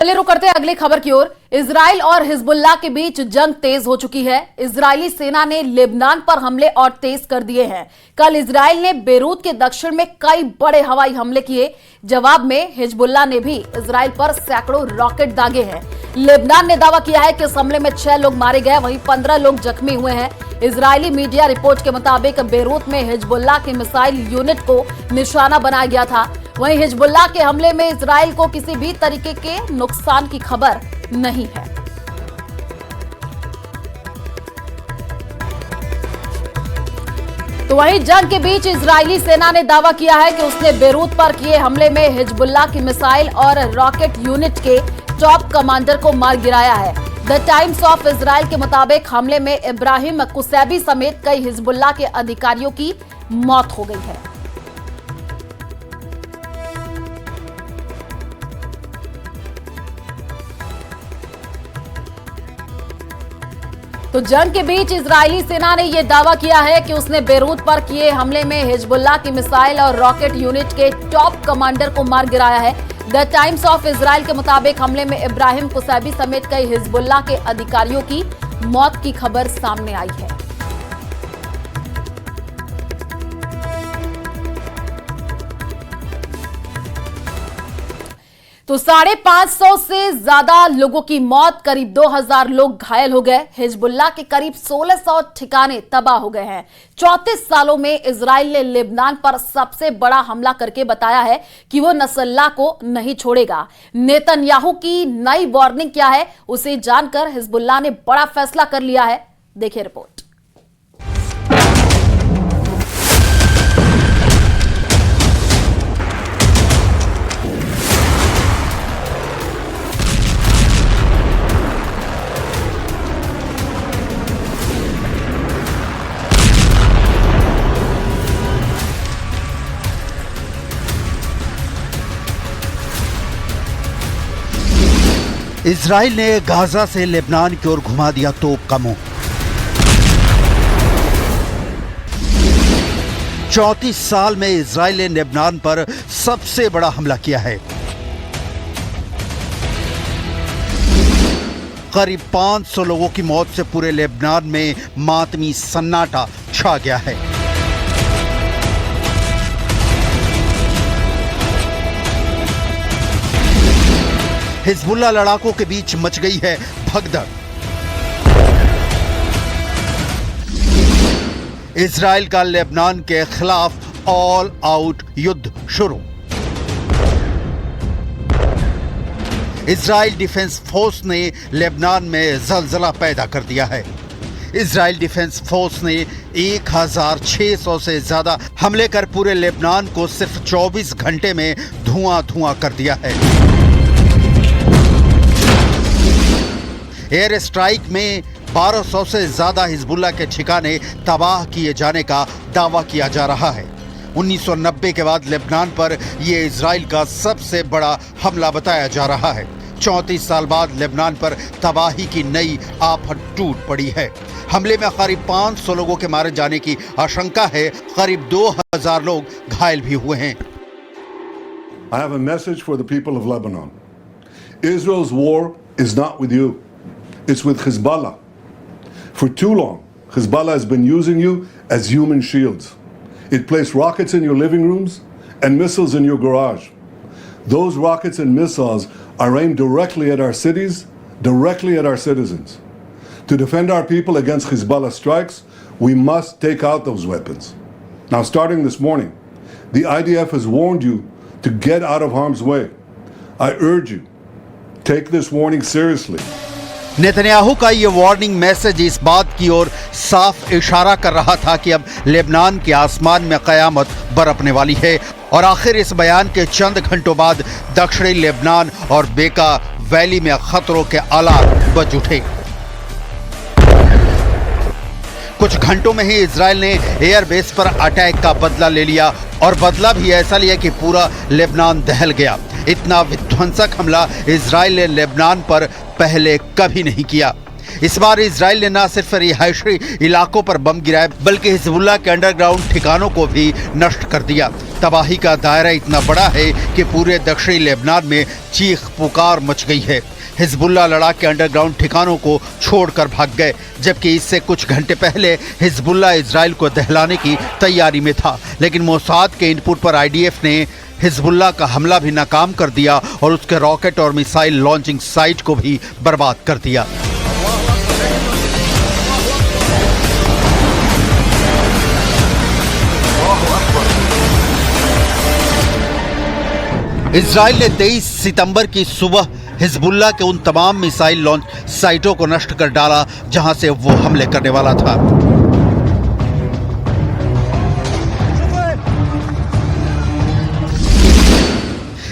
चलिए रुक करते हैं अगली खबर की ओर। इजराइल और हिजबुल्लाह के बीच जंग तेज हो चुकी है। इजरायली सेना ने लेबनान पर हमले और तेज कर दिए हैं। कल इजराइल ने बेरूत के दक्षिण में कई बड़े हवाई हमले किए। जवाब में हिजबुल्लाह ने भी इजराइल पर सैकड़ों रॉकेट दागे हैं। लेबनान ने दावा किया है कि इस हमले में 6 लोग मारे गए, वहीं 15 लोग जख्मी हुए हैं। इजरायली मीडिया रिपोर्ट के मुताबिक बेरूत में हिजबुल्लाह की मिसाइल यूनिट को निशाना बनाया गया था। वहीं हिजबुल्लाह के हमले में इजराइल को किसी भी तरीके के नुकसान की खबर नहीं है। तो वहीं जंग के बीच इजरायली सेना ने दावा किया है कि उसने बेरूत पर किए हमले में हिजबुल्लाह की मिसाइल और रॉकेट यूनिट के टॉप कमांडर को मार गिराया है। द टाइम्स ऑफ इजराइल के मुताबिक हमले में इब्राहिम कुसैबी समेत कई हिजबुल्लाह के अधिकारियों की मौत हो गई है। तो जंग के बीच इजरायली सेना ने यह दावा किया है कि उसने बेरूत पर किए हमले में हिजबुल्लाह की मिसाइल और रॉकेट यूनिट के टॉप कमांडर को मार गिराया है। द टाइम्स ऑफ इजराइल के मुताबिक हमले में इब्राहिम कुसैबी समेत कई हिजबुल्लाह के अधिकारियों की मौत की खबर सामने आई है। तो 550 से ज्यादा लोगों की मौत, करीब 2000 लोग घायल हो गए। हिजबुल्लाह के करीब 1600 ठिकाने तबाह हो गए हैं। 34 सालों में इजराइल ने लेबनान पर सबसे बड़ा हमला करके बताया है कि वो नसरअल्लाह को नहीं छोड़ेगा। नेतन्याहू की नई वार्निंग क्या है, उसे जानकर हिजबुल्लाह ने बड़ा फैसला कर लिया है। देखिए रिपोर्ट। इजराइल ने गाजा से लेबनान की ओर घुमा दिया तोप का मुंह। 34 साल में इजराइल ने लेबनान पर सबसे बड़ा हमला किया है। करीब 500 लोगों की मौत से पूरे लेबनान में मातमी सन्नाटा छा गया है। हिजबुल्लाह लड़ाकों के बीच मच गई है भगदड़। इजराइल का लेबनान के खिलाफ ऑल आउट युद्ध शुरू। इजराइल डिफेंस फोर्स ने लेबनान में जलजला पैदा कर दिया है। इजराइल डिफेंस फोर्स ने 1600 से ज्यादा हमले कर पूरे लेबनान को सिर्फ 24 घंटे में धुआं कर दिया है। एयर स्ट्राइक में 1200 से ज्यादा हिजबुल्लाह के ठिकाने तबाह किए जाने का दावा किया जा रहा है। 1990 के बाद लेबनान पर यह इजराइल का सबसे बड़ा हमला बताया जा रहा है। 34 साल बाद लेबनान पर तबाही की नई आफत टूट पड़ी है। हमले में करीब 500 लोगों के मारे जाने की आशंका है। करीब 2000 लोग घायल भी हुए हैं। I have a message for the people of Lebanon. Israel's war is not with you. It's with Hezbollah. For too long, Hezbollah has been using you as human shields. It placed rockets in your living rooms and missiles in your garage. Those rockets and missiles are aimed directly at our cities, directly at our citizens. To defend our people against Hezbollah strikes, we must take out those weapons. Now, starting this morning, the IDF has warned you to get out of harm's way. I urge you, take this warning seriously. Netanyahu का ये warning message इस बात की ओर साफ इशारा कर रहा था कि अब लेबनान के आसमान में कयामत बरपने वाली है। और आखिर इस बयान के चंद घंटों बाद दक्षिणी लेबनान और बेका वैली में खतरों के आलात बज उठे। कुछ घंटों में ही इजराइल ने एयरबेस पर अटैक का बदला ले लिया, और बदला भी ऐसा लिया कि पूरा लेबनान दहल गया। इतना विध्वंसक हमला इजराइल ने लेबनान पर पहले कभी नहीं किया। इस बार इजराइल ने न सिर्फ रिहायशी इलाकों पर बम गिराए बल्कि हिजबुल्लाह के अंडरग्राउंड ठिकानों को भी नष्ट कर दिया। तबाही का दायरा इतना बड़ा है कि पूरे दक्षिणी लेबनान में चीख पुकार मच गई है। हिजबुल्लाह लड़ाके अंडरग्राउंड ठिकानों को छोड़कर भाग गए, जबकि इससे कुछ घंटे पहले हिजबुल्लाह इजराइल को दहलाने की तैयारी में था। लेकिन मोसाद के इनपुट पर आईडीएफ ने हिजबुल्लाह का हमला भी नाकाम कर दिया और उसके रॉकेट और मिसाइल लॉन्चिंग साइट को भी बर्बाद कर दिया। इजराइल ने 23 सितंबर की सुबह हिजबुल्लाह के उन तमाम मिसाइल लॉन्च साइटों को नष्ट कर डाला जहां से वो हमले करने वाला था।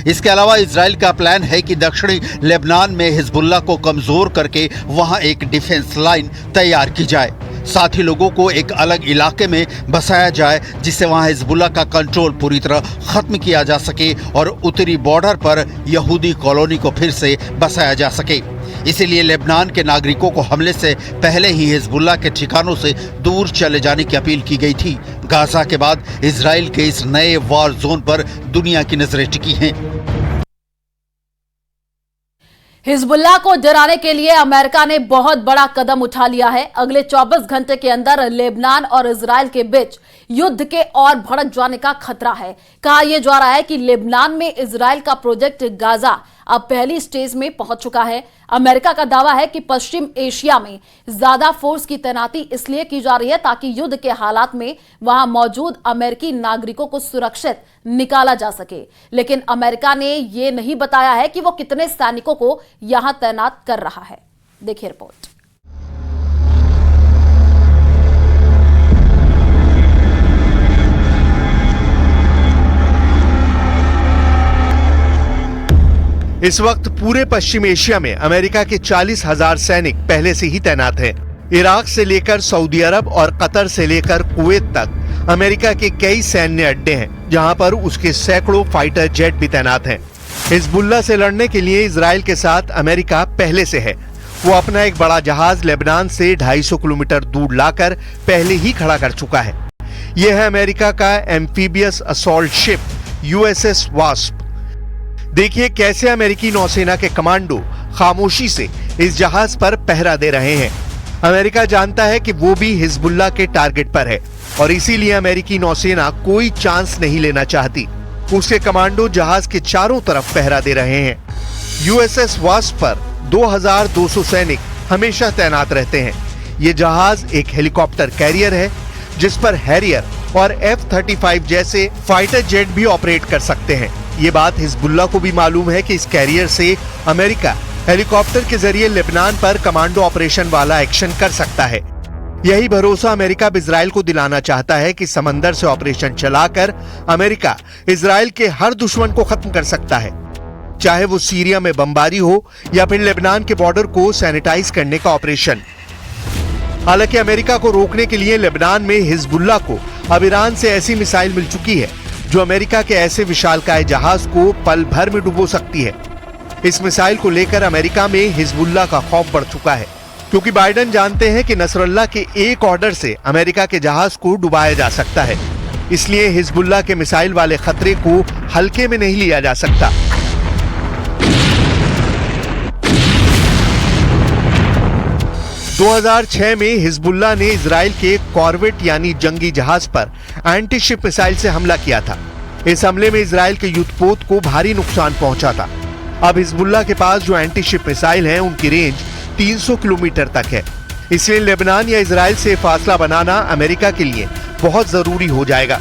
इसके अलावा इजराइल का प्लान है कि दक्षिणी लेबनान में हिजबुल्लाह को कमजोर करके वहां एक डिफेंस लाइन तैयार की जाए। साथ ही लोगों को एक अलग इलाके में बसाया जाए जिससे वहां हिजबुल्लाह का कंट्रोल पूरी तरह खत्म किया जा सके और उत्तरी बॉर्डर पर यहूदी कॉलोनी को फिर से बसाया जा सके। इसीलिए लेबनान के नागरिकों को हमले से पहले ही हिजबुल्लाह के ठिकानों से दूर चले जाने की अपील की गई थी। गाजा के बाद इजराइल के इस नए वॉर जोन पर दुनिया की नजरें टिकी हैं। हिजबुल्लाह को डराने के लिए अमेरिका ने बहुत बड़ा कदम उठा लिया है। अगले 24 घंटे के अंदर लेबनान और इजराइल के बीच युद्ध के और भड़क जाने का खतरा है। कहा यह जा रहा है कि लेबनान में इजराइल का प्रोजेक्ट गाजा अब पहली स्टेज में पहुंच चुका है। अमेरिका का दावा है कि पश्चिम एशिया में ज्यादा फोर्स की तैनाती इसलिए की जा रही है ताकि युद्ध के हालात में वहां मौजूद अमेरिकी नागरिकों को सुरक्षित निकाला जा सके। लेकिन अमेरिका ने यह नहीं बताया है कि वो कितने सैनिकों को यहां तैनात कर रहा है। देखिए रिपोर्ट। इस वक्त पूरे पश्चिम एशिया में अमेरिका के 40,000 सैनिक पहले से ही तैनात हैं। इराक से लेकर सऊदी अरब और कतर से लेकर कुवैत तक अमेरिका के कई सैन्य अड्डे हैं जहां पर उसके सैकड़ों फाइटर जेट भी तैनात हैं। हिजबुल्लाह से लड़ने के लिए इजराइल के साथ अमेरिका पहले से है। वो अपना एक बड़ा जहाज लेबनान से 250 किलोमीटर दूर लाकर पहले ही खड़ा कर चुका है। यह है अमेरिका का amphibious assault ship USS wasp. देखिए कैसे अमेरिकी नौसेना के कमांडो खामोशी से इस जहाज पर पहरा दे रहे हैं। अमेरिका जानता है कि वो भी हिजबुल्लाह के टारगेट पर है और इसीलिए अमेरिकी नौसेना कोई चांस नहीं लेना चाहती। उसके कमांडो जहाज के चारों तरफ पहरा दे रहे हैं। यूएसएस वास्प पर 2200 सैनिक हमेशा तैनात रहते हैं। ये जहाज एक हेलीकॉप्टर कैरियर है जिस पर हैरियर और F-35 जैसे फाइटर जेट भी ऑपरेट कर सकते हैं। ये बात हिजबुल्लाह को भी मालूम है कि इस कैरियर से अमेरिका हेलीकॉप्टर के जरिए लेबनान पर कमांडो ऑपरेशन वाला एक्शन कर सकता है। यही भरोसा अमेरिका इजराइल को दिलाना चाहता है कि समंदर से ऑपरेशन चलाकर अमेरिका इजराइल के हर दुश्मन को खत्म कर सकता है, चाहे वो सीरिया में बमबारी हो या फिर लेबनान के बॉर्डर को सैनिटाइज करने का ऑपरेशन। हालांकि अमेरिका को रोकने के लिए लेबनान में हिजबुल्लाह को अब ईरान से ऐसी मिसाइल मिल चुकी है जो अमेरिका के ऐसे विशालकाय जहाज को पल भर में डुबो सकती है। इस मिसाइल को लेकर अमेरिका में हिजबुल्लाह का खौफ बढ़ चुका है, क्योंकि बाइडेन जानते हैं कि नसरुल्लाह के एक ऑर्डर से अमेरिका के जहाज को डुबाया जा सकता है। इसलिए हिजबुल्लाह के मिसाइल वाले खतरे को हल्के में नहीं लिया जा सकता। – 2006 में हिजबुल्लाह ने इजराइल के कॉर्वेट यानी जंगी जहाज पर एंटी शिप मिसाइल से हमला किया था। इस हमले में इजराइल के युद्धपोत को भारी नुकसान पहुंचा था। अब हिजबुल्लाह के पास जो एंटी शिप मिसाइल हैं, उनकी रेंज 300 किलोमीटर तक है। इसलिए लेबनान या इजराइल से फासला बनाना अमेरिका के लिए बहुत जरूरी हो जाएगा।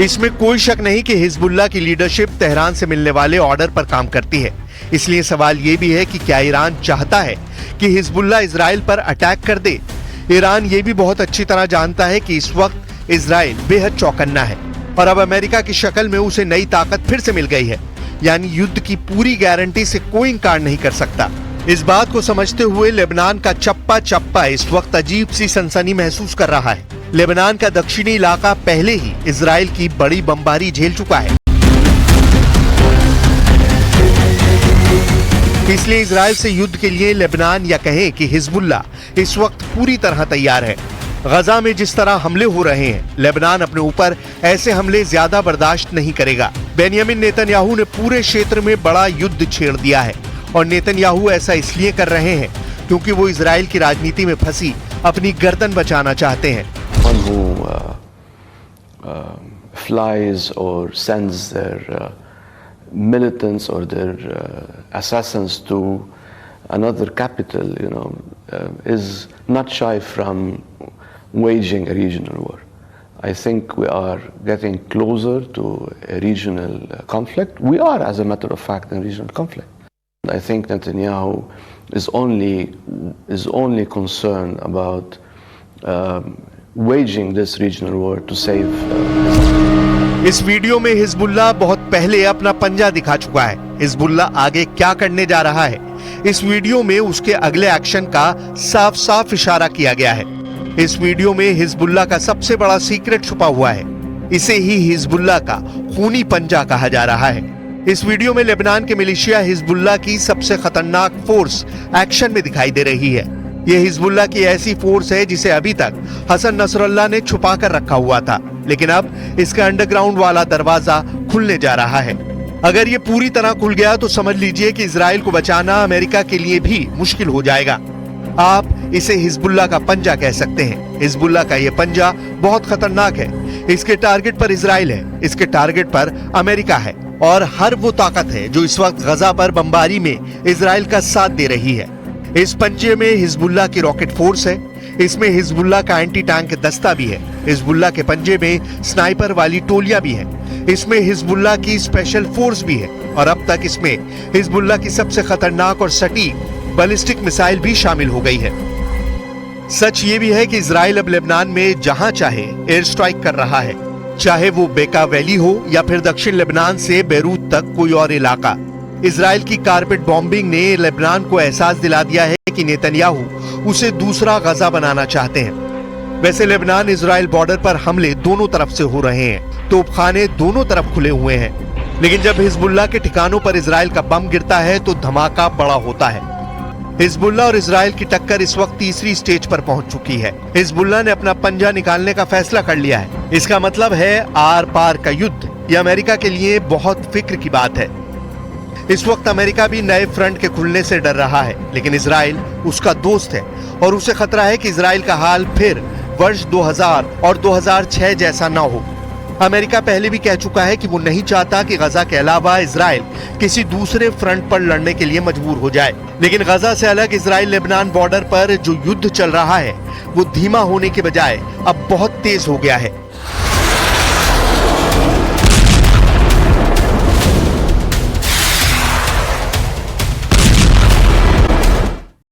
इसमें कोई शक नहीं कि हिजबुल्लाह की लीडरशिप तेहरान से मिलने वाले ऑर्डर पर काम करती है। इसलिए सवाल ये भी है कि क्या ईरान चाहता है कि हिजबुल्लाह इजराइल पर अटैक कर दे। ईरान ये भी बहुत अच्छी तरह जानता है कि इस वक्त इजराइल बेहद चौकन्ना है और अब अमेरिका की शक्ल में उसे नई ताकत फिर से मिल गई है, यानी युद्ध की पूरी गारंटी से कोई इंकार नहीं कर सकता। इस बात को समझते हुए लेबनान का चप्पा चप्पा इस वक्त अजीब सी सनसनी महसूस कर रहा है। लेबनान का दक्षिणी इलाका पहले ही इजराइल की बड़ी बमबारी झेल चुका है, इसलिए इजराइल से युद्ध के लिए लेबनान या कहें कि हिजबुल्लाह इस वक्त पूरी तरह तैयार है। गजा में जिस तरह हमले हो रहे हैं, लेबनान अपने ऊपर ऐसे हमले ज्यादा बर्दाश्त नहीं करेगा। बेंयामिन नेतन्याहू ने पूरे क्षेत्र में बड़ा युद्ध छेड़ दिया है और नेतन्याहू ऐसा इसलिए कर रहे हैं क्योंकि वो इजराइल की राजनीति में फंसी अपनी गर्दन बचाना चाहते हैं। One who flies or sends their militants or their assassins to another capital, is not shy from waging a regional war. I think we are getting closer to a regional conflict. We are, as a matter of fact, in regional conflict. I think Netanyahu is only concerned about waging this regional war to save इस video में Hezbollah बहुत पहले अपना पंजा दिखा चुका है। Hezbollah आगे क्या करने जा रहा है, इस वीडियो में उसके अगले एक्शन का साफ साफ इशारा किया गया है। इस वीडियो में हिजबुल्लाह का सबसे बड़ा सीक्रेट छुपा हुआ है। इसे ही हिजबुल्लाह का खूनी पंजा कहा जा रहा है। इस वीडियो में लेबनान के मिलिशिया हिजबुल्लाह की सबसे खतरनाक फोर्स एक्शन में दिखाई दे रही है। यह हिजबुल्लाह की ऐसी फोर्स है जिसे अभी तक हसन नसरुल्लाह ने छुपा कर रखा हुआ था, लेकिन अब इसका अंडरग्राउंड वाला दरवाजा खुलने जा रहा है। अगर ये पूरी तरह खुल गया तो समझ लीजिए कि इजराइल को बचाना अमेरिका के लिए भी मुश्किल हो जाएगा। आप इसे हिजबुल्लाह का पंजा कह सकते हैं। हिजबुल्लाह का ये पंजा बहुत खतरनाक है। इसके टारगेट पर इजराइल है, इसके टारगेट पर अमेरिका है और हर वो ताकत है जो इस वक्त गजा पर बमबारी में इजराइल का साथ दे रही है। इस पंजे में हिजबुल्लाह की रॉकेट फोर्स है, इसमें हिजबुल्लाह का एंटी टैंक दस्ता भी है, हिजबुल्लाह के पंजे में स्नाइपर वाली टोलियां भी हैं, इसमें हिजबुल्लाह की स्पेशल फोर्स भी है और अब तक इसमें हिजबुल्लाह की सबसे खतरनाक और सटीक बैलिस्टिक मिसाइल भी शामिल हो गई है। सच ये भी है कि इजराइल अब लेबनान में जहां चाहे एयर स्ट्राइक कर रहा है, चाहे वो बेका वैली हो या फिर दक्षिण लेबनान से बेरूत तक कोई और इलाका। इजराइल की कारपेट बॉम्बिंग ने लेबनान को एहसास दिला दिया है कि नेतन्याहू उसे दूसरा गजा बनाना चाहते हैं। वैसे लेबनान इजराइल बॉर्डर पर हमले दोनों तरफ से हो रहे हैं, तोपखाने दोनों तरफ खुले हुए हैं, लेकिन जब हिजबुल्लाह के ठिकानों पर इजराइल का बम गिरता है तो धमाका बड़ा होता है। हिजबुल्लाह और इजराइल की टक्कर इस वक्त तीसरी स्टेज पर पहुंच चुकी है। हिजबुल्लाह ने अपना पंजा निकालने का फैसला कर लिया है। इसका मतलब है आर पार का युद्ध। यह अमेरिका के लिए बहुत फिक्र की बात है। इस वक्त अमेरिका भी नए फ्रंट के खुलने से डर रहा है, लेकिन इजराइल उसका दोस्त है और उसे खतरा है कि इजराइल का हाल फिर वर्ष 2000 और 2006 जैसा ना हो। अमेरिका पहले भी कह चुका है कि वो नहीं चाहता कि गजा के अलावा इजराइल किसी दूसरे फ्रंट पर लड़ने के लिए मजबूर हो जाए, लेकिन गजा से अलग इजराइल लेबनान बॉर्डर पर जो युद्ध चल रहा है वो धीमा होने के बजाय अब बहुत तेज हो गया है।